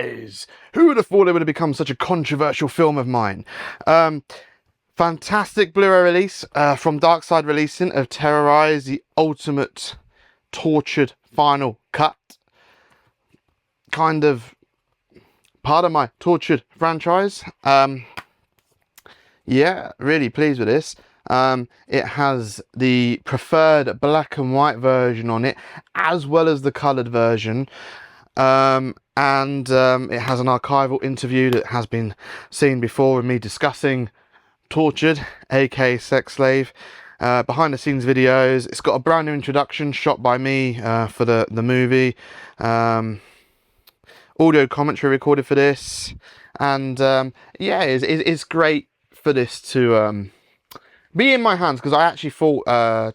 Terrorize! Who would have thought it would have become such a controversial film of mine? Fantastic Blu-ray release from Darkside Releasing of Terrorize, the ultimate tortured final cut. Kind of part of my tortured franchise. Yeah, really pleased with this. It has the preferred black and white version on it, as well as the coloured version. And it has an archival interview that has been seen before with me discussing Tortured, aka Sex Slave. Behind the scenes videos. It's got a brand new introduction shot by me for the movie. Audio commentary recorded for this. And yeah, it's great for this to be in my hands, because I actually thought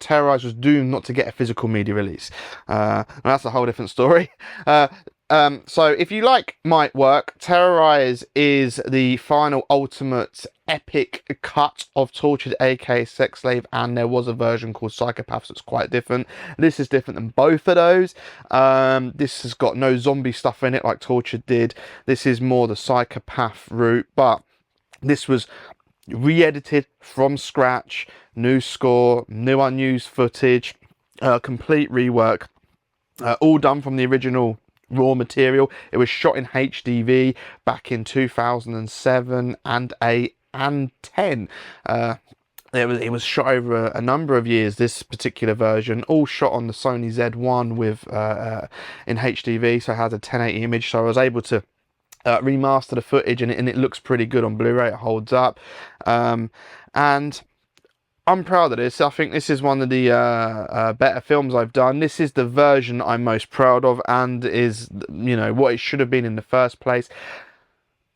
Terrorize was doomed not to get a physical media release. That's a whole different story. So if you like my work, Terrorize is the final ultimate epic cut of Tortured, aka Sex Slave, and there was a version called Psychopaths that's quite different. This is different than both of those. This has got no zombie stuff in it like Tortured did. This is more the Psychopath route, but this was re-edited from scratch, new score, new unused footage, complete rework, all done from the original raw material. It was shot in HDV back in 2007 and 8 and 10. It was shot over a number of years, this particular version, all shot on the Sony Z1 with in HDV, so it has a 1080 image, so I was able to remaster the footage, and it looks pretty good on Blu-ray. It holds up, and I'm proud of this. I think this is one of the better films I've done. This is the version I'm most proud of, and is, you know, what it should have been in the first place.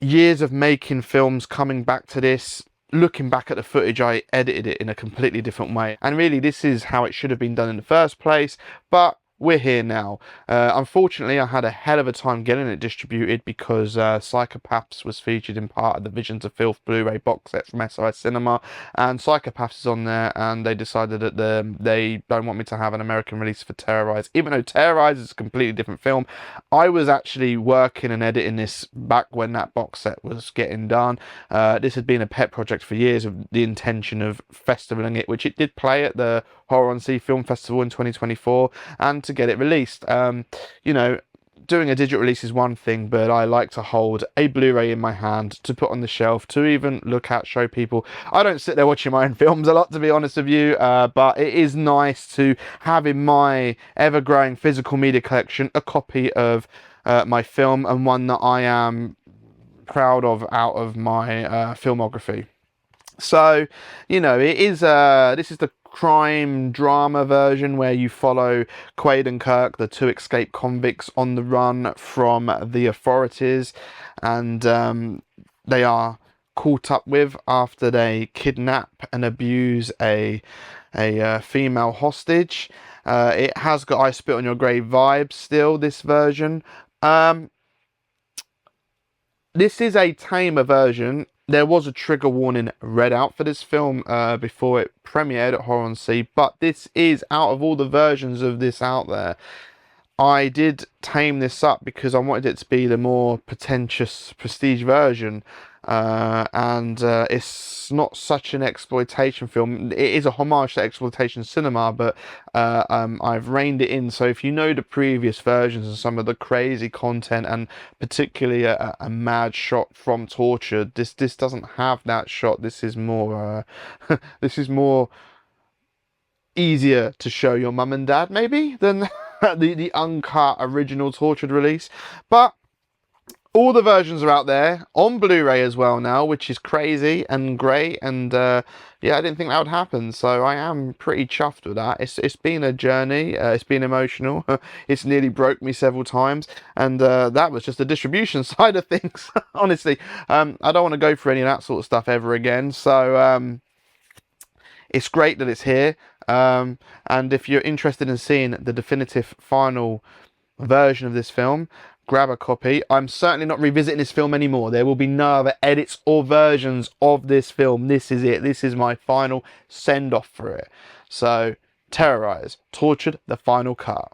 Years of making films, coming back to this, looking back at the footage, I edited it in a completely different way, and really this is how it should have been done in the first place, but we're here now. Unfortunately, I had a hell of a time getting it distributed, because Psychopaths was featured in part of the Visions of Filth Blu-ray box set from SOS Cinema, and Psychopaths is on there, and they decided that they don't want me to have an American release for Terrorize, even though Terrorize is a completely different film. I was actually working and editing this back when that box set was getting done. This had been a pet project for years, with the intention of festivaling it, which it did play at the Horror on Sea Film Festival in 2024, and to get it released. You know, doing a digital release is one thing, but I like to hold a Blu-ray in my hand to put on the shelf, to even look at, show people. I don't sit there watching my own films a lot, to be honest with you, but it is nice to have in my ever-growing physical media collection a copy of my film, and one that I am proud of out of my filmography. So, you know, it is this is the crime drama version, where you follow Quaid and Kirk, the two escaped convicts on the run from the authorities, and they are caught up with after they kidnap and abuse a female hostage. It has got I Spit on Your Grave vibes still, this version. This is a tamer version. There was a trigger warning read out for this film before it premiered at Horror on Sea, but this is, out of all the versions of this out there, I did tame this up because I wanted it to be the more pretentious prestige version, and it's not such an exploitation film. It is a homage to exploitation cinema, but I've reined it in. So if you know the previous versions and some of the crazy content, and particularly a mad shot from Tortured, this doesn't have that shot. This is more this is more easier to show your mum and dad, maybe, than the uncut original Tortured release. But all the versions are out there on Blu-ray as well now, which is crazy and great, and yeah, I didn't think that would happen, so I am pretty chuffed with that. It's been a journey, it's been emotional, it's nearly broke me several times, and that was just the distribution side of things. Honestly, I don't want to go for any of that sort of stuff ever again, so it's great that it's here, and if you're interested in seeing the definitive final version of this film, grab a copy. I'm certainly not revisiting this film anymore. There will be no other edits or versions of this film. This is it. This is my final send-off for it. So, Terrorize, Tortured, the final cut.